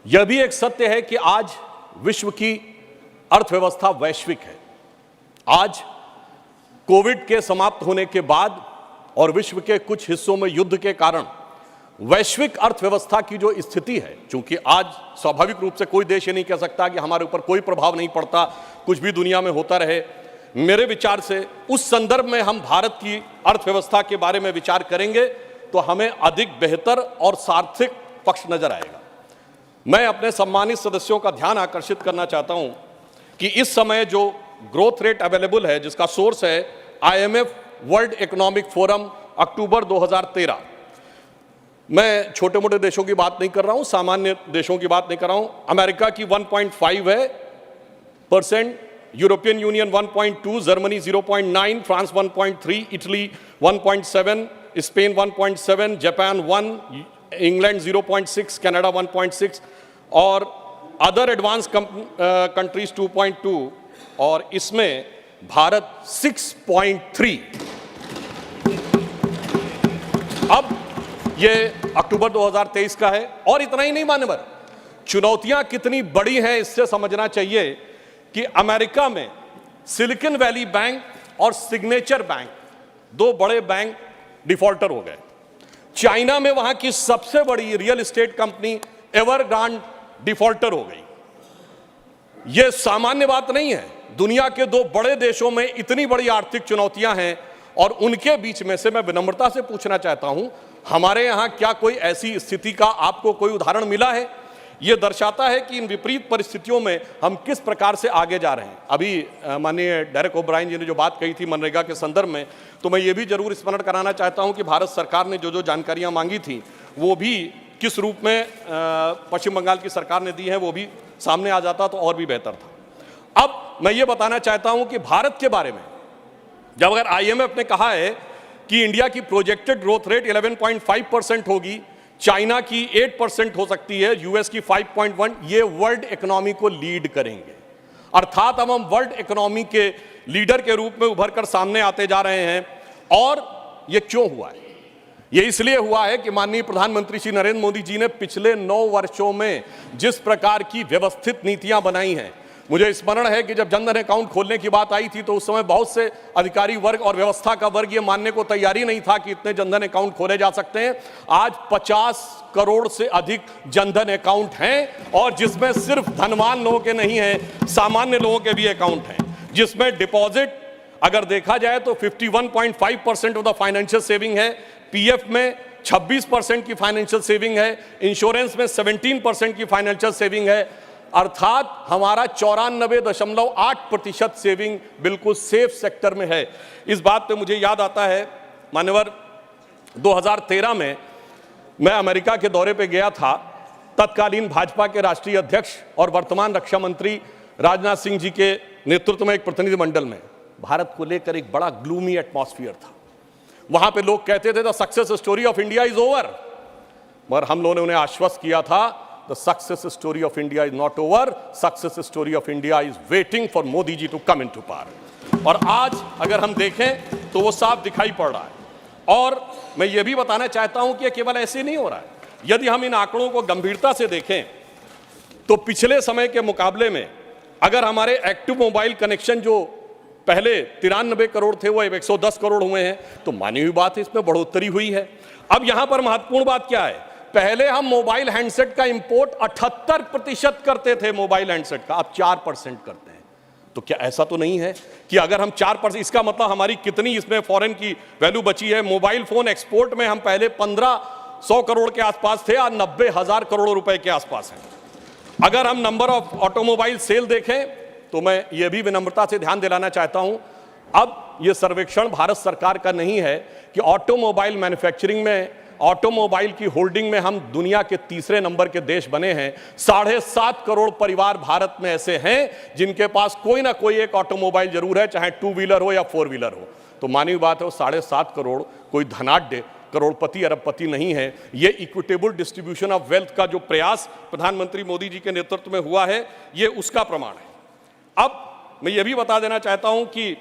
यह भी एक सत्य है कि आज विश्व की अर्थव्यवस्था वैश्विक है। आज कोविड के समाप्त होने के बाद और विश्व के कुछ हिस्सों में युद्ध के कारण वैश्विक अर्थव्यवस्था की जो स्थिति है, चूंकि आज स्वाभाविक रूप से कोई देश ये नहीं कह सकता कि हमारे ऊपर कोई प्रभाव नहीं पड़ता, कुछ भी दुनिया में होता रहे। मेरे विचार से उस संदर्भ में हम भारत की अर्थव्यवस्था के बारे में विचार करेंगे तो हमें अधिक बेहतर और सार्थक पक्ष नजर आएगा। मैं अपने सम्मानित सदस्यों का ध्यान आकर्षित करना चाहता हूं कि इस समय जो ग्रोथ रेट अवेलेबल है, जिसका सोर्स है IMF वर्ल्ड इकोनॉमिक फोरम अक्टूबर 2013। मैं छोटे मोटे देशों की बात नहीं कर रहा हूं, सामान्य देशों की बात नहीं कर रहा हूं। अमेरिका की 1.5 है %, European union 1.2, Germany 0.9, France 1.3, Italy 1.7, Spain 1.7, Japan 1, England 0.6, Canada 1.6 और अदर एडवांस कंट्रीज 2.2 और इसमें भारत 6.3। अब ये अक्टूबर 2023 का है और इतना ही नहीं मान्यवर, चुनौतियां कितनी बड़ी हैं इससे समझना चाहिए कि अमेरिका में सिलिकॉन वैली बैंक और सिग्नेचर बैंक, दो बड़े बैंक डिफॉल्टर हो गए। चाइना में वहां की सबसे बड़ी रियल एस्टेट कंपनी एवरग्रांड डिफॉल्टर हो गई। यह सामान्य बात नहीं है। दुनिया के दो बड़े देशों में इतनी बड़ी आर्थिक चुनौतियां हैं और उनके बीच में से मैं विनम्रता से पूछना चाहता हूं, हमारे यहां क्या कोई ऐसी स्थिति का आपको कोई उदाहरण मिला है? यह दर्शाता है कि इन विपरीत परिस्थितियों में हम किस प्रकार से आगे जा रहे हैं। अभी माननीय डेरेक ओब्रायन जी ने जो बात कही थी मनरेगा के संदर्भ में, तो मैं ये भी जरूर स्मरण कराना चाहता हूं कि भारत सरकार ने जो जानकारियां मांगी थी वो भी किस रूप में पश्चिम बंगाल की सरकार ने दी है, वो भी सामने आ जाता तो और भी बेहतर था। अब मैं ये बताना चाहता हूं कि भारत के बारे में, जब अगर IMF ने कहा है कि इंडिया की प्रोजेक्टेड ग्रोथ रेट 11.5% होगी, चाइना की 8% हो सकती है, यूएस की 5.1, ये वर्ल्ड इकोनॉमी को लीड करेंगे। अर्थात अब हम वर्ल्ड इकोनॉमी के लीडर के रूप में उभर कर सामने आते जा रहे हैं। और ये क्यों हुआ है? ये इसलिए हुआ है कि माननीय प्रधानमंत्री श्री नरेंद्र मोदी जी ने पिछले 9 वर्षों में जिस प्रकार की व्यवस्थित नीतियां बनाई हैं। मुझे स्मरण है कि जब जनधन अकाउंट खोलने की बात आई थी तो उस समय बहुत से अधिकारी वर्ग और व्यवस्था का वर्ग ये मानने को तैयार ही नहीं था कि इतने जनधन अकाउंट खोले जा सकते हैं। आज 50 करोड़ से अधिक जनधन अकाउंट हैं और जिसमें सिर्फ धनवान लोगों के नहीं हैं, सामान्य लोगों के भी अकाउंट हैं, जिसमें डिपॉजिट अगर देखा जाए तो 51.5% ऑफ द फाइनेंशियल सेविंग है, PF में 26% की फाइनेंशियल सेविंग है, इंश्योरेंस में 17% की फाइनेंशियल सेविंग है। अर्थात हमारा 94.8% सेविंग बिल्कुल सेफ सेक्टर में है। इस बात पे मुझे याद आता है मान्यवर, 2013 में मैं अमेरिका के दौरे पे गया था। तत्कालीन भाजपा के राष्ट्रीय अध्यक्ष और वर्तमान रक्षा मंत्री राजनाथ सिंह जी के नेतृत्व में एक प्रतिनिधिमंडल में भारत को लेकर एक बड़ा ग्लूमी एटमॉस्फेयर था। वहां पे लोग कहते थे the success story of India is over, मगर हम लोगों ने उन्हें आश्वस्त किया था The success story of India is not over. Success story of India is waiting for Modi ji to come into power. और आज अगर हम देखें तो वो साफ दिखाई पड़ रहा है। और मैं ये भी बताना चाहता हूं कि ये केवल ऐसे नहीं हो रहा है। यदि हम इन आंकड़ों को गंभीरता से देखें तो पिछले समय के मुकाबले में अगर हमारे एक्टिव मोबाइल कनेक्शन जो पहले 93 करोड़ थे वो 110 करोड़ हुए हैं, तो मानी हुई बात है, इसमें बढ़ोतरी हुई है। अब यहां पर महत्वपूर्ण बात क्या है? पहले हम मोबाइल हैंडसेट का इंपोर्ट 78% करते थे, मोबाइल हैंडसेट का, अब 4% करते हैं। तो क्या ऐसा तो नहीं है कि अगर हम 4%, इसका मतलब हमारी कितनी इसमें फॉरेन की वैल्यू बची है? मोबाइल फोन एक्सपोर्ट में हम पहले 1500 करोड़ के आसपास थे, आज 90,000 करोड़ रुपए के आसपास हैं। अगर हम नंबर ऑफ ऑटोमोबाइल सेल देखें तो मैं ये भी विनम्रता से ध्यान दिलाना चाहता हूं, अब ये सर्वेक्षण भारत सरकार का नहीं है कि ऑटोमोबाइल मैन्युफैक्चरिंग में, ऑटोमोबाइल की होल्डिंग में हम दुनिया के तीसरे नंबर के देश बने हैं। 7.5 करोड़ परिवार भारत में ऐसे हैं जिनके पास कोई ना कोई एक ऑटोमोबाइल जरूर है, चाहे 2 व्हीलर हो या 4 व्हीलर हो। तो मानी बात है, वो 7.5 करोड़ कोई धनाढ्य करोड़पति अरबपति नहीं है। ये इक्विटेबल डिस्ट्रीब्यूशन ऑफ वेल्थ का जो प्रयास प्रधानमंत्री मोदी जी के नेतृत्व में हुआ है, ये उसका प्रमाण है। अब मैं ये भी बता देना चाहता हूं कि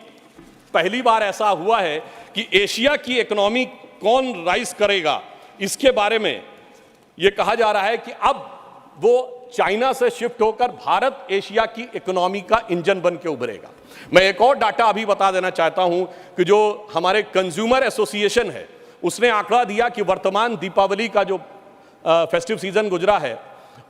पहली बार ऐसा हुआ है कि एशिया की इकोनॉमी कौन राइज करेगा, इसके बारे में यह कहा जा रहा है कि अब वो चाइना से शिफ्ट होकर भारत एशिया की इकोनॉमी का इंजन बन के उभरेगा। मैं एक और डाटा अभी बता देना चाहता हूं कि जो हमारे कंज्यूमर एसोसिएशन है उसने आंकड़ा दिया कि वर्तमान दीपावली का जो फेस्टिव सीजन गुजरा है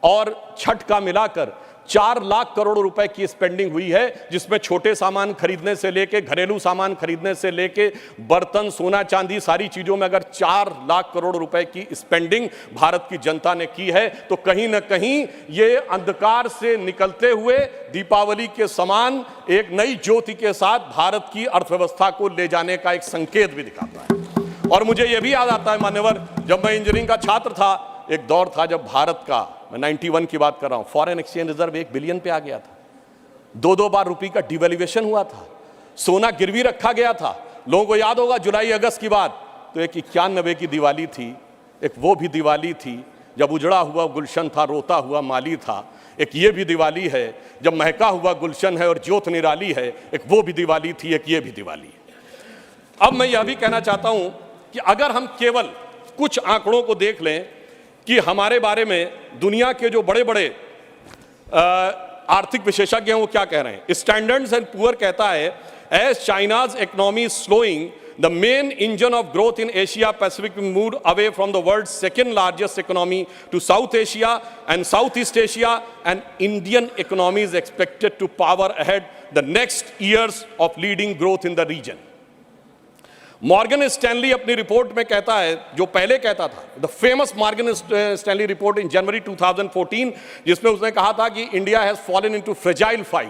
और छठ का मिलाकर 4 लाख करोड़ रुपए की स्पेंडिंग हुई है, जिसमें छोटे सामान खरीदने से लेके घरेलू सामान खरीदने से लेके बर्तन, सोना चांदी, सारी चीजों में अगर 4 लाख करोड़ रुपए की स्पेंडिंग भारत की जनता ने की है तो कहीं ना कहीं ये अंधकार से निकलते हुए दीपावली के समान एक नई ज्योति के साथ भारत की अर्थव्यवस्था को ले जाने का एक संकेत भी दिखाता है। और मुझे यह भी याद आता है मान्यवर, जब मैं इंजीनियरिंग का छात्र था, एक दौर था जब भारत का, मैं 91 की बात कर रहा हूं, फॉरेन एक्सचेंज रिजर्व 1 बिलियन पे आ गया था। 2 बार रुपये का डिवैल्यूएशन हुआ था, सोना गिरवी रखा गया था। लोगों को याद होगा जुलाई अगस्त की बात, तो एक 91 की दिवाली थी, एक वो भी दिवाली थी जब उजड़ा हुआ गुलशन था, रोता हुआ माली था। एक ये भी दिवाली है जब महका हुआ गुलशन है और ज्योत निराली है, एक वो भी दिवाली थी, एक ये भी दिवाली है। अब मैं यह भी कहना चाहता हूं कि अगर हम केवल कुछ आंकड़ों को देख लें कि हमारे बारे में दुनिया के जो बड़े बड़े आर्थिक विशेषज्ञ हैं वो क्या कह रहे हैं। स्टैंडर्ड्स एंड पुअर कहता है, as China's economy slowing the main engine of growth in Asia Pacific move away from the world second largest economy to South Asia and South East Asia, and Indian economy is expected to power ahead the next years of leading growth in the region. Morgan Stanley अपनी report में कहता है, जो पहले कहता था, the famous Morgan Stanley report in January 2014, जिसमें उसने कहा था कि India has fallen into fragile 5।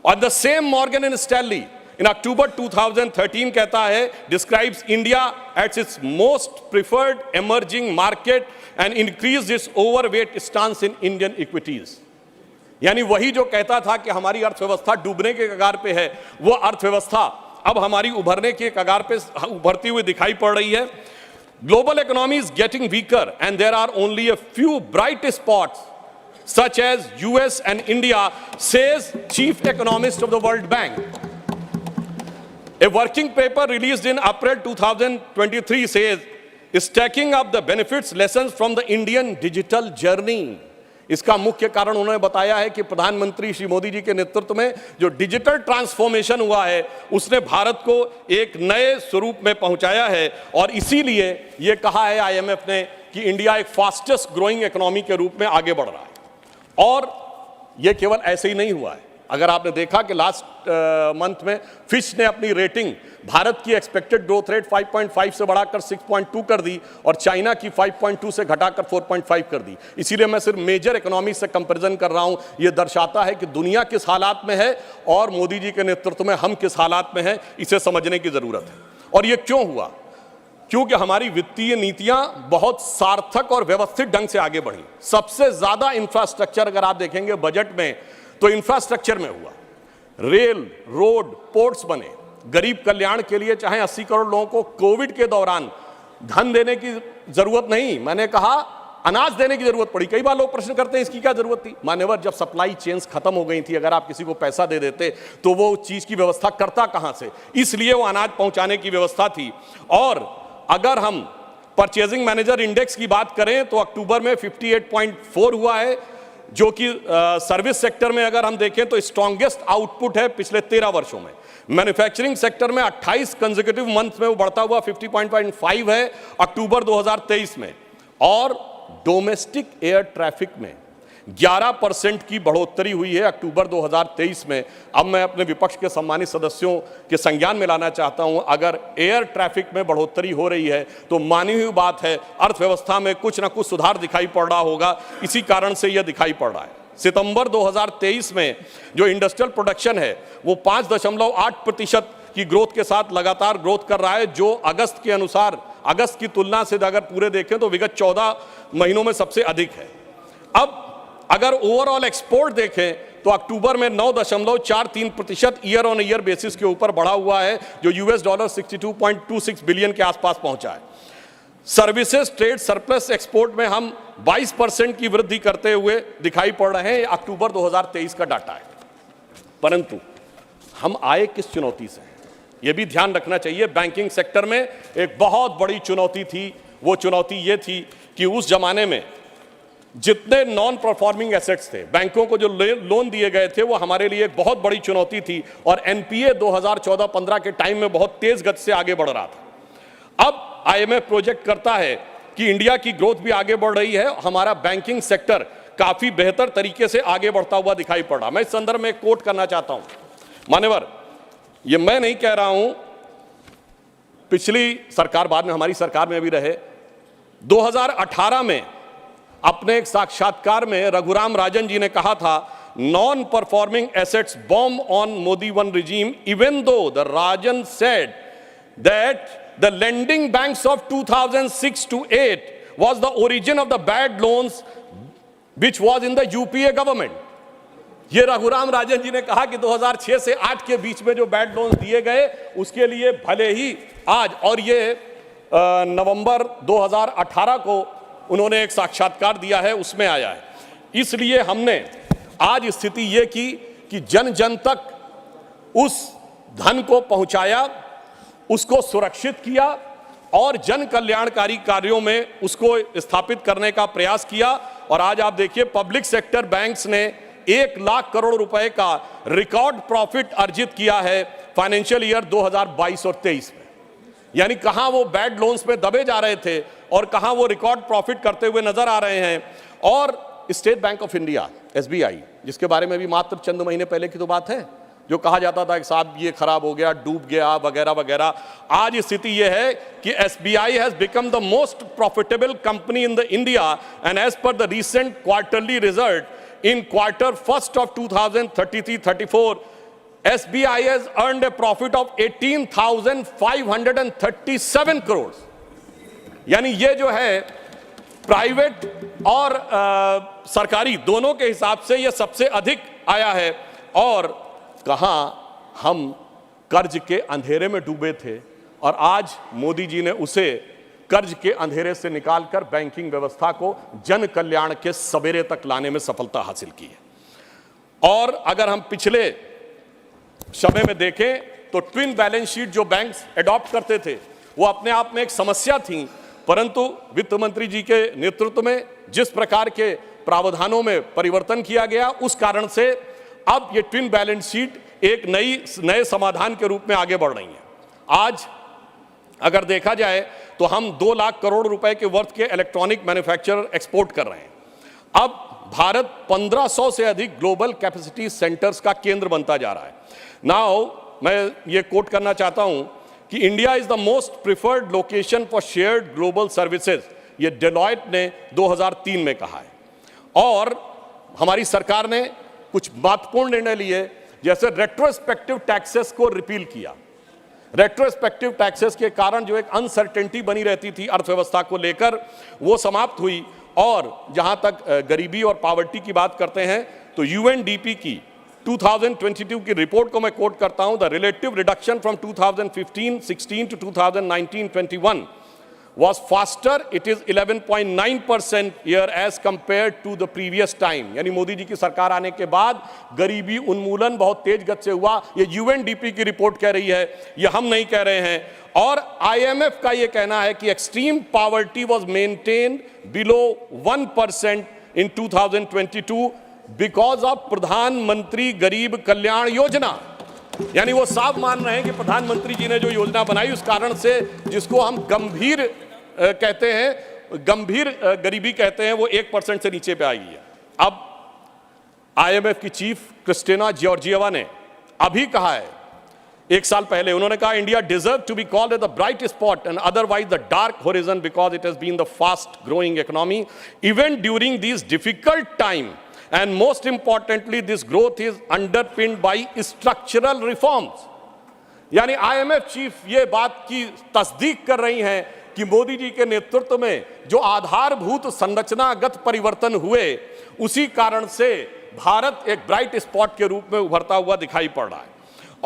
और the same Morgan and Stanley in October 2013 कहता है, describes India as its most preferred emerging market and increase its overweight stance in Indian equities. यानी वही जो कहता था कि हमारी अर्थव्यवस्था डूबने के कगार पे है, वो अर्थव्यवस्था अब हमारी उभरने के कगार पे उभरती हुई दिखाई पड़ रही है। Global economy is getting weaker and there are only a few bright spots such as US and India, says chief economist of the World Bank. A working paper released in April 2023 says, stacking up the benefits lessons from the Indian digital journey। इसका मुख्य कारण उन्होंने बताया है कि प्रधानमंत्री श्री मोदी जी के नेतृत्व में जो डिजिटल ट्रांसफॉर्मेशन हुआ है उसने भारत को एक नए स्वरूप में पहुंचाया है, और इसीलिए यह कहा है आईएमएफ ने कि इंडिया एक फास्टेस्ट ग्रोइंग इकोनॉमी के रूप में आगे बढ़ रहा है। और यह केवल ऐसे ही नहीं हुआ है। अगर आपने देखा कि लास्ट मंथ में फिच ने अपनी रेटिंग भारत की एक्सपेक्टेड ग्रोथ रेट 5.5 से बढ़ाकर 6.2 कर दी और चाइना की 5.2 से घटाकर 4.5 कर दी। इसीलिए मैं सिर्फ मेजर इकोनॉमी से कंपैरिजन कर रहा हूं। यह दर्शाता है कि दुनिया किस हालात में है और मोदी जी के नेतृत्व में हम किस हालात में हैं, इसे समझने की जरूरत है। और यह क्यों हुआ? क्योंकि हमारी वित्तीय नीतियां बहुत सार्थक और व्यवस्थित ढंग से आगे बढ़ी। सबसे ज्यादा इंफ्रास्ट्रक्चर अगर आप देखेंगे बजट में तो इंफ्रास्ट्रक्चर में हुआ। रेल, रोड, पोर्ट्स बने। गरीब कल्याण के लिए चाहे 80 करोड़ लोगों को कोविड के दौरान धन देने की जरूरत नहीं, मैंने कहा अनाज देने की जरूरत पड़ी। कई बार लोग प्रश्न करते हैं इसकी क्या जरूरत थी। मान्यवर, जब सप्लाई चेन्स खत्म हो गई थी, अगर आप किसी को पैसा दे देते तो वो चीज की व्यवस्था करता कहां से, इसलिए वो अनाज पहुंचाने की व्यवस्था थी। और अगर हम परचेजिंग मैनेजर इंडेक्स की बात करें तो अक्टूबर में 58.4 हुआ है, जो कि सर्विस सेक्टर में अगर हम देखें तो स्ट्रॉन्गेस्ट आउटपुट है पिछले 13 वर्षों में। मैन्युफैक्चरिंग सेक्टर में 28 कंसेक्यूटिव मंथ में वो बढ़ता हुआ 50.5 है अक्टूबर 2023 में। और डोमेस्टिक एयर ट्रैफिक में 11% की बढ़ोतरी हुई है अक्टूबर 2023 में। अब मैं अपने विपक्ष के सम्मानित सदस्यों के संज्ञान में लाना चाहता हूं, अगर एयर ट्रैफिक में बढ़ोतरी हो रही है तो मानी हुई बात है अर्थव्यवस्था में कुछ ना कुछ सुधार दिखाई पड़ रहा होगा। इसी कारण से यह दिखाई पड़ रहा है। सितंबर 2023 में जो इंडस्ट्रियल प्रोडक्शन है वो 5.8% की ग्रोथ के साथ लगातार ग्रोथ कर रहा है, जो अगस्त के अनुसार, अगस्त की तुलना से अगर पूरे देखें तो विगत 14 महीनों में सबसे अधिक है। अब अगर ओवरऑल एक्सपोर्ट देखें तो अक्टूबर में 9.43% ईयर ऑन ईयर बेसिस के ऊपर बढ़ा हुआ है, जो $62.26 बिलियन के आसपास पहुंचा है। सर्विसेज ट्रेड सरप्लस एक्सपोर्ट में हम 22% की वृद्धि करते हुए दिखाई पड़ रहे हैं। अक्टूबर 2023 का डाटा है। परंतु हम आए किस चुनौती से, यह भी ध्यान रखना चाहिए। बैंकिंग सेक्टर में एक बहुत बड़ी चुनौती थी। वो चुनौती ये थी कि उस जमाने में जितने नॉन परफॉर्मिंग एसेट्स थे, बैंकों को जो लोन दिए गए थे, वो हमारे लिए एक बहुत बड़ी चुनौती थी और एनपीए 2014-15 के टाइम में बहुत तेज गति से आगे बढ़ रहा था। अब आईएमएफ प्रोजेक्ट करता है कि इंडिया की ग्रोथ भी आगे बढ़ रही है, हमारा बैंकिंग सेक्टर काफी बेहतर तरीके से आगे बढ़ता हुआ दिखाई पड़ रहा। मैं इस संदर्भ में एक कोट करना चाहता हूं, मान्यवर, ये मैं नहीं कह रहा हूं, पिछली सरकार, बाद में हमारी सरकार में भी रहे, 2018 में अपने एक साक्षात्कार में रघुराम राजन जी ने कहा था, non performing assets bomb on Modi one regime, even though the Rajan said that the lending banks of 2006 to 8 was the origin of the bad loans which was in the UPA government. ये रघुराम राजन जी ने कहा कि 2006 से 8 के बीच में जो bad loans दिए गए, उसके लिए भले ही आज, और ये नवंबर 2018 को उन्होंने एक साक्षात्कार दिया है, उसमें आया है। इसलिए हमने आज स्थिति ये की कि जन जन तक उस धन को पहुंचाया, उसको सुरक्षित किया और जन कल्याणकारी कार्यों में उसको स्थापित करने का प्रयास किया। और आज आप देखिए, पब्लिक सेक्टर बैंक्स ने 1 लाख करोड़ रुपए का रिकॉर्ड प्रॉफिट अर्जित किया है फाइनेंशियल ईयर 2022 और 23 में। यानी कहां वो बैड लोन्स में दबे जा रहे थे और कहां वो रिकॉर्ड प्रॉफिट करते हुए नजर आ रहे हैं। और state bank of India, SBI, जिसके बारे में भी मात्र चंद महीने पहले की तो बात है, जो कहा जाता था कि साहब ये खराब हो गया, डूब गया, वगैरह वगैरह, आज स्थिति यह है कि SBI has become the most profitable company in the India and as per the recent quarterly result in quarter first of 2033-34 SBI has earned a profit of 18,537 crores। यानी ये जो है प्राइवेट और सरकारी दोनों के हिसाब से ये सबसे अधिक आया है। और कहां हम कर्ज के अंधेरे में डूबे थे और आज मोदी जी ने उसे कर्ज के अंधेरे से निकालकर बैंकिंग व्यवस्था को जन कल्याण के सवेरे तक लाने में सफलता हासिल की है। और अगर हम पिछले समय में देखें तो ट्विन बैलेंस शीट जो बैंक्स एडॉप्ट करते थे, वो अपने आप में एक समस्या थी, परंतु वित्त मंत्री जी के नेतृत्व में जिस प्रकार के प्रावधानों में परिवर्तन किया गया, उस कारण से अब ये ट्विन बैलेंस शीट एक नए समाधान के रूप में आगे बढ़ रही है। आज अगर देखा जाए तो हम 2 लाख करोड़ रुपए के वर्थ के इलेक्ट्रॉनिक मैन्युफैक्चरर एक्सपोर्ट कर रहे हैं। अब भारत 1500 से अधिक ग्लोबल कैपेसिटी सेंटर्स का केंद्र बनता जा रहा है। नाउ मैं ये कोट करना चाहता हूं कि India is the most preferred location for shared global services, ये डेलॉयट ने 2003 में कहा है। और हमारी सरकार ने कुछ महत्वपूर्ण निर्णय लिए, जैसे रेट्रोस्पेक्टिव टैक्सेस को रिपील किया। रेट्रोस्पेक्टिव टैक्सेस के कारण जो एक अनसर्टेनिटी बनी रहती थी अर्थव्यवस्था को लेकर, वो समाप्त हुई। और जहां तक गरीबी और पॉवर्टी की बात करते हैं तो यूएनडीपी की 2022 की रिपोर्ट को मैं कोट करता हूं, the relative reduction from 2015-16 to 2019-21 was faster, it is 11.9% year as compared to the previous time। यानी मोदी जी की सरकार आने के बाद गरीबी उन्मूलन बहुत तेज गति से हुआ, ये यूएनडीपी की रिपोर्ट कह रही है, ये हम नहीं कह रहे हैं। और आईएमएफ का ये कहना है कि extreme poverty was maintained below 1% in 2022 because of प्रधानमंत्री गरीब कल्याण योजना। यानी वो साफ मान रहे हैं कि प्रधानमंत्री जी ने जो योजना बनाई, उस कारण से जिसको हम गंभीर कहते हैं, गंभीर गरीबी कहते हैं, वो 1% से नीचे पे आई है। अब आईएमएफ की चीफ क्रिस्टिना जॉर्जिएवा ने अभी कहा है, एक साल पहले उन्होंने कहा, India deserve to be called the bright spot and otherwise the dark horizon because it has been the fast growing economy even during this difficult time and most importantly this growth is underpinned by structural reforms। यानी IMF chief ये बात की तस्दीक कर रही हैं कि मोदी जी के नेतृत्व में जो आधारभूत संरचनागत परिवर्तन हुए, उसी कारण से भारत एक ब्राइट स्पॉट के रूप में उभरता हुआ दिखाई पड़ रहा है।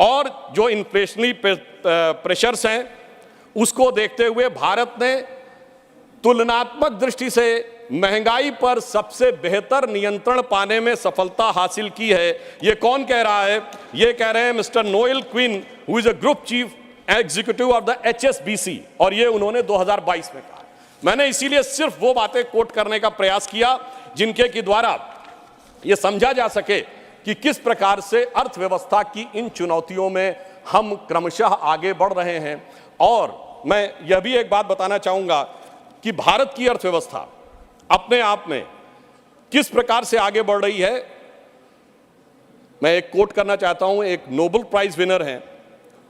और जो इन्फ्लेशनरी प्रेशर्स हैं, उसको देखते हुए भारत ने तुलनात्मक दृष्टि से महंगाई पर सबसे बेहतर नियंत्रण पाने में सफलता हासिल की है। ये कौन कह रहा है? ये कह रहे हैं mister Noel Quinn, who is a group chief executive of the HSBC, और ये उन्होंने 2022 में कहा। मैंने इसीलिए सिर्फ वो बातें कोट करने का प्रयास किया जिनके के द्वारा यह समझा जा सके कि किस प्रकार से अर्थव्यवस्था की इन चुनौतियों में हम क्रमशः आगे बढ़ रहे हैं। और मैं यह भी एक बात बताना चाहूंगा कि भारत की अर्थव्यवस्था अपने आप में किस प्रकार से आगे बढ़ रही है। मैं एक कोट करना चाहता हूं, एक नोबेल प्राइज विनर हैं,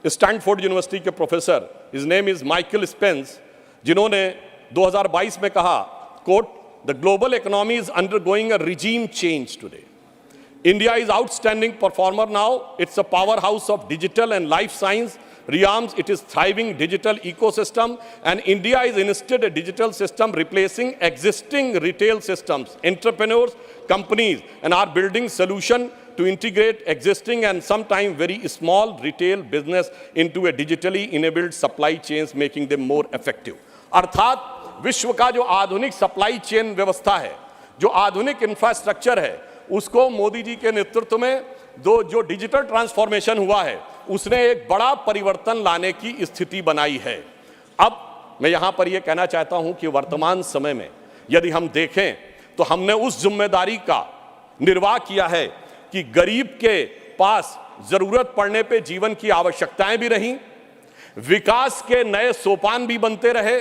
स्टैनफोर्ड यूनिवर्सिटी के professor, his name is Michael Spence, जिन्होंने 2022 में कहा, quote, the global economy is undergoing a regime change today. India is outstanding performer now. It's a powerhouse of digital and life science realms. It is thriving digital ecosystem, and India is instead a digital system replacing existing retail systems. Entrepreneurs, companies, and are building solution to integrate existing and sometimes very small retail business into a digitally enabled supply chains, making them more effective. अर्थात विश्व का जो आधुनिक supply chain व्यवस्था है, जो आधुनिक infrastructure है, उसको मोदी जी के नेतृत्व में जो डिजिटल ट्रांसफॉर्मेशन हुआ है, उसने एक बड़ा परिवर्तन लाने की स्थिति बनाई है। अब मैं यहां पर यह कहना चाहता हूं कि वर्तमान समय में यदि हम देखें तो हमने उस जिम्मेदारी का निर्वाह किया है कि गरीब के पास जरूरत पड़ने पे जीवन की आवश्यकताएं भी रहीं, विकास के नए सोपान भी बनते रहे,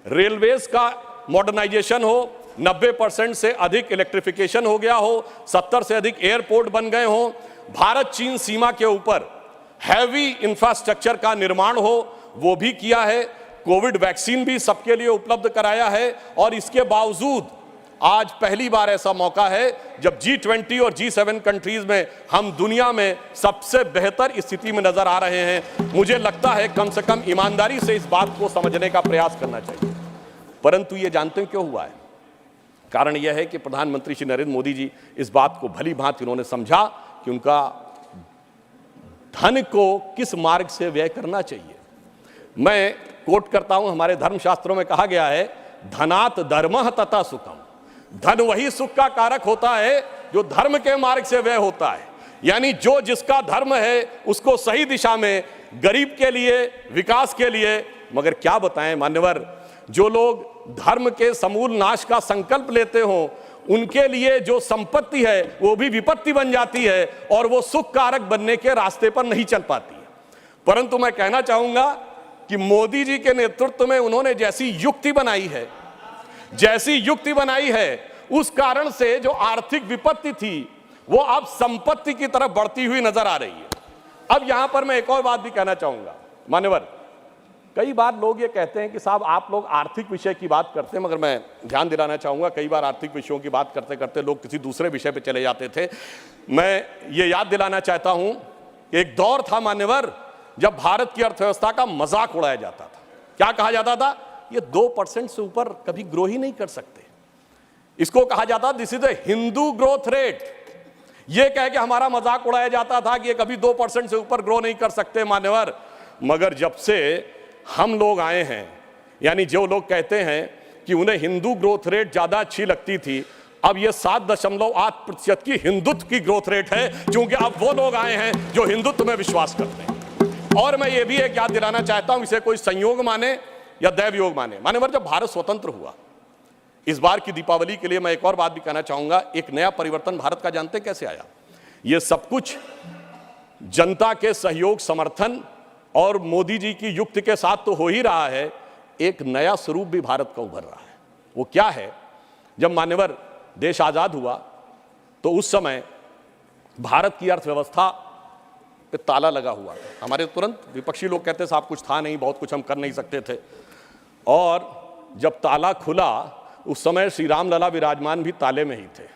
रेलवेज का मॉडर्नाइजेशन हो, 90% से अधिक इलेक्ट्रिफिकेशन हो गया हो, 70 से अधिक एयरपोर्ट बन गए हो, भारत चीन सीमा के ऊपर हैवी इंफ्रास्ट्रक्चर का निर्माण हो, वो भी किया है, कोविड वैक्सीन भी सबके लिए उपलब्ध कराया है। और इसके बावजूद आज पहली बार ऐसा मौका है जब G20 और G7 कंट्रीज में हम दुनिया में सबसे बेहतर स्थिति में नजर आ रहे हैं। मुझे लगता है कम से कम ईमानदारी से इस बात को समझने का प्रयास करना चाहिए। परंतु ये जानते हैं क्यों हुआ है? कारण यह है कि प्रधानमंत्री श्री नरेंद्र मोदी जी इस बात को भली भांति उन्होंने समझा कि उनका धन को किस मार्ग से व्यय करना चाहिए। मैं कोट करता हूं, हमारे धर्मशास्त्रों में कहा गया है, धनात् धर्मः तथा सुखम। धन वही सुख का कारक होता है जो धर्म के मार्ग से व्यय होता है। यानी जो जिसका धर्म है उसको सही दिशा में, गरीब के लिए, विकास के लिए। मगर क्या बताएं मान्यवर, जो लोग धर्म के समूल नाश का संकल्प लेते हो, उनके लिए जो संपत्ति है वो भी विपत्ति बन जाती है और वो सुख कारक बनने के रास्ते पर नहीं चल पाती है। परंतु मैं कहना चाहूंगा कि मोदी जी के नेतृत्व में उन्होंने जैसी युक्ति बनाई है, उस कारण से जो आर्थिक विपत्ति थी वो अब संपत्ति की तरफ बढ़ती हुई नजर आ रही है। अब यहां पर मैं एक और बात भी कहना चाहूंगा मान्यवर, कई बार लोग ये कहते हैं कि साहब आप लोग आर्थिक विषय की बात करते हैं, मगर मैं ध्यान दिलाना चाहूंगा कई बार आर्थिक विषयों की बात करते करते लोग किसी दूसरे विषय पे चले जाते थे। मैं ये याद दिलाना चाहता हूं कि एक दौर था मान्यवर जब भारत की अर्थव्यवस्था का मजाक उड़ाया जाता था। क्या कहा जाता था? ये 2% से ऊपर कभी ग्रो ही नहीं कर सकते। इसको कहा जाता, this is a Hindu growth rate. ये कह के हमारा मजाक उड़ाया जाता था कि ये कभी 2% से ऊपर ग्रो नहीं कर सकते मान्यवर। मगर जब से हम लोग आए हैं, यानी जो लोग कहते हैं कि उन्हें हिंदू ग्रोथ रेट ज्यादा अच्छी लगती थी, अब यह 7.8% की हिंदुत्व की ग्रोथ रेट है, क्योंकि अब वो लोग आए हैं जो हिंदुत्व में विश्वास करते हैं। और मैं ये भी एक याद दिलाना चाहता हूं, इसे कोई संयोग माने या दैवयोग माने, मान्यवर जब भारत स्वतंत्र हुआ, इस बार की दीपावली के लिए मैं एक और बात भी कहना चाहूंगा, एक नया परिवर्तन भारत का जानते कैसे आया? ये सब कुछ जनता के सहयोग, समर्थन और मोदी जी की युक्ति के साथ तो हो ही रहा है। एक नया स्वरूप भी भारत का उभर रहा है। वो क्या है? जब मान्यवर देश आजाद हुआ तो उस समय भारत की अर्थव्यवस्था पे ताला लगा हुआ था। हमारे तुरंत विपक्षी लोग कहते साहब कुछ था नहीं, बहुत कुछ हम कर नहीं सकते थे। और जब ताला खुला उस समय श्री राम लला विराजमान भी ताले में ही थे।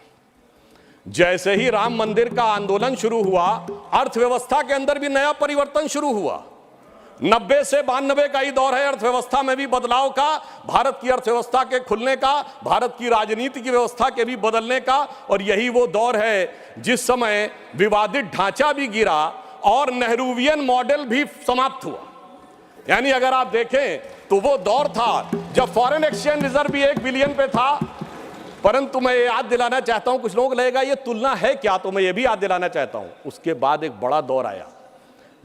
जैसे ही राम मंदिर का आंदोलन शुरू हुआ, अर्थव्यवस्था के अंदर भी नया परिवर्तन शुरू हुआ। 90 से 92 का ही दौर है अर्थव्यवस्था में भी बदलाव का, भारत की अर्थव्यवस्था के खुलने का, भारत की राजनीति की व्यवस्था के भी बदलने का। और यही वो दौर है जिस समय विवादित ढांचा भी गिरा और नेहरूवियन मॉडल भी समाप्त हुआ। यानी अगर आप देखें तो वो दौर था जब फॉरेन एक्सचेंज रिजर्व भी 1 बिलियन पे था। परंतु मैं ये याद दिलाना चाहता हूं, कुछ लोग लगेगा ये तुलना है क्या, तो मैं ये भी याद दिलाना चाहता हूं, उसके बाद एक बड़ा दौर आया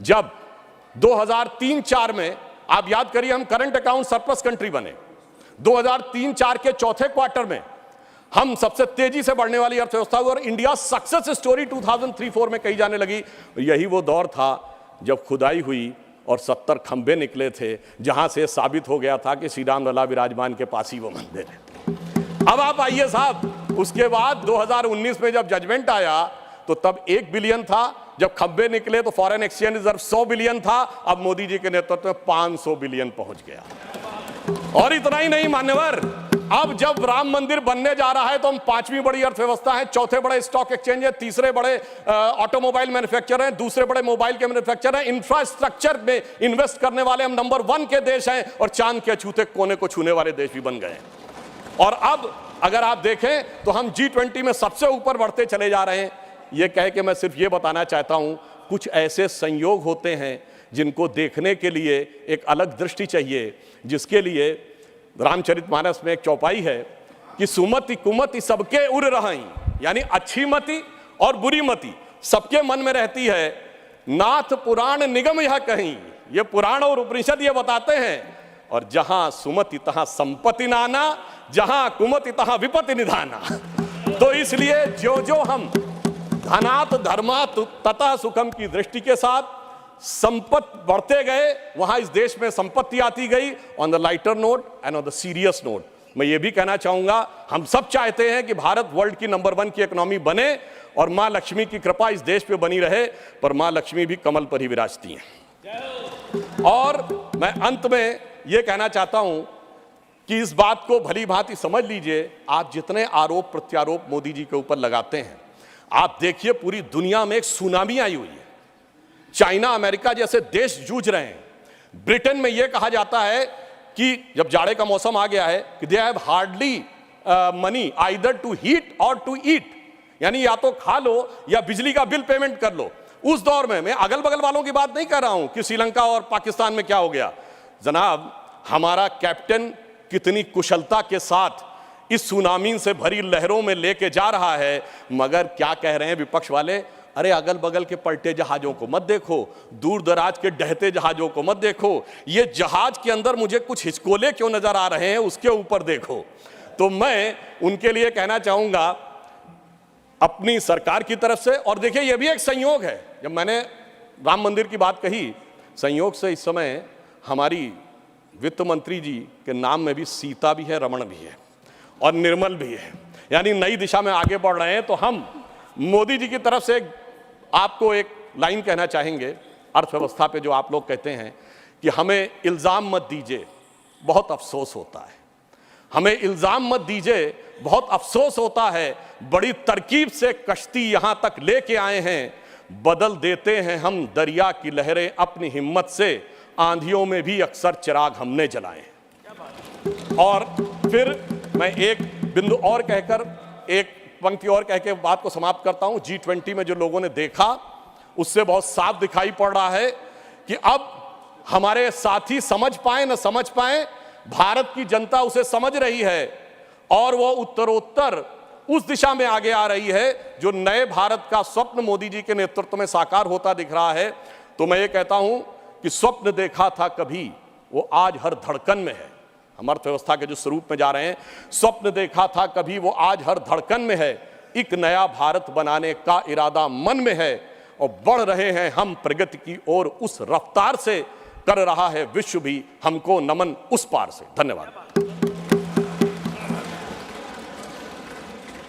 जब 2003-4 में, आप याद करिए, हम करंट अकाउंट सरप्लस कंट्री बने। 2003-4 के चौथे क्वार्टर में हम सबसे तेजी से बढ़ने वाली अर्थव्यवस्था हुई और इंडिया सक्सेस स्टोरी 2003-4 में कही जाने लगी। यही वो दौर था जब खुदाई हुई और 70 खंबे निकले थे, जहां से साबित हो गया था कि श्री राम लला विराजमान के पास ही वो मंदिर है। अब आप आइए साहब, उसके बाद 2019 में जब जजमेंट आया तो तब 1 बिलियन था, जब खंबे निकले तो फॉरेन एक्सचेंज रिजर्व 100 बिलियन था, अब मोदी जी के नेतृत्व में 500 बिलियन पहुंच गया। और इतना ही नहीं मान्यवर, अब जब राम मंदिर बनने जा रहा है तो हम 5वीं बड़ी अर्थव्यवस्था है, चौथे बड़े स्टॉक एक्सचेंज है, तीसरे बड़े ऑटोमोबाइल मैन्युफैक्चरर हैं, दूसरे बड़े मोबाइल के मैन्युफैक्चरर हैं, इंफ्रास्ट्रक्चर में इन्वेस्ट करने वाले हम नंबर 1 के देश हैं और चांद के अछूते कोने को छूने वाले देश भी बन गए। और अब अगर आप देखें तो हम G20 में सबसे ऊपर बढ़ते चले जा रहे हैं। ये कह के मैं सिर्फ ये बताना चाहता हूं, कुछ ऐसे संयोग होते हैं जिनको देखने के लिए एक अलग दृष्टि चाहिए, जिसके लिए रामचरितमानस में एक चौपाई है कि सुमति कुमति सबके उर रही, यानी अच्छी मति और बुरी मति सबके मन में रहती है। नाथ पुराण निगम यह कहीं, ये पुराण और उपनिषद ये बताते हैं। और जहां सुमति तहां संपत्ति नाना, जहां कुमति तहां विपत्ति निधाना। तो इसलिए जो हम धनात धर्मात तथा सुखम की दृष्टि के साथ संपत्ति बढ़ते गए, वहां इस देश में संपत्ति आती गई। On the lighter note and on the serious note मैं ये भी कहना चाहूंगा, हम सब चाहते हैं कि भारत वर्ल्ड की नंबर 1 की इकोनॉमी बने और मां लक्ष्मी की कृपा इस देश पे बनी रहे, पर मां लक्ष्मी भी कमल पर ही विराजती हैं। और मैं अंत में ये कहना चाहता हूं कि इस बात को भली भांति समझ लीजिए, आप जितने आरोप प्रत्यारोप मोदी जी के ऊपर लगाते हैं, आप देखिए पूरी दुनिया में एक सुनामी आई हुई है। चाइना अमेरिका जैसे देश जूझ रहे हैं। ब्रिटेन में यह कहा जाता है कि जब जाड़े का मौसम आ गया है कि they have hardly money either to heat और टू ईट, यानी या तो खा लो या बिजली का बिल पेमेंट कर लो। उस दौर में मैं अगल बगल वालों की बात नहीं कर रहा हूं कि श्रीलंका और पाकिस्तान में क्या हो गया। जनाब, हमारा कैप्टन कितनी कुशलता के साथ इस सुनामी से भरी लहरों में लेके जा रहा है, मगर क्या कह रहे हैं विपक्ष वाले, अरे अगल बगल के पलटे जहाजों को मत देखो, दूर दराज के डहते जहाजों को मत देखो, ये जहाज के अंदर मुझे कुछ हिचकोले क्यों नजर आ रहे हैं उसके ऊपर देखो। तो मैं उनके लिए कहना चाहूंगा अपनी सरकार की तरफ से, और देखिए ये भी एक संयोग है, जब मैंने राम मंदिर की बात कही, संयोग से इस समय हमारी वित्त मंत्री जी के नाम में भी सीता भी है, रमण भी है और निर्मल भी है, यानी नई दिशा में आगे बढ़ रहे हैं। तो हम मोदी जी की तरफ से आपको एक लाइन कहना चाहेंगे अर्थव्यवस्था पे, जो आप लोग कहते हैं कि हमें इल्ज़ाम मत दीजिए, बहुत अफसोस होता है। हमें इल्ज़ाम मत दीजिए, बहुत अफसोस होता है। बड़ी तरकीब से कश्ती यहाँ तक लेके आए हैं, बदल देते हैं हम दरिया की लहरें अपनी हिम्मत से, आंधियों में भी अक्सर चिराग हमने जलाए। और फिर मैं एक बिंदु और कहकर, एक पंक्ति और कह के बात को समाप्त करता हूं। G20 में जो लोगों ने देखा उससे बहुत साफ दिखाई पड़ रहा है कि अब हमारे साथी समझ पाए न समझ पाए, भारत की जनता उसे समझ रही है और वो उत्तरोत्तर उस दिशा में आगे आ रही है जो नए भारत का स्वप्न मोदी जी के नेतृत्व में साकार होता दिख रहा है। तो मैं ये कहता हूं कि स्वप्न देखा था कभी, वो आज हर धड़कन में है। हम अर्थव्यवस्था के जो स्वरूप में जा रहे हैं, स्वप्न देखा था कभी, वो आज हर धड़कन में है। एक नया भारत बनाने का इरादा मन में है और बढ़ रहे हैं हम प्रगति की ओर, उस रफ्तार से कर रहा है विश्व भी हमको नमन उस पार से। धन्यवाद।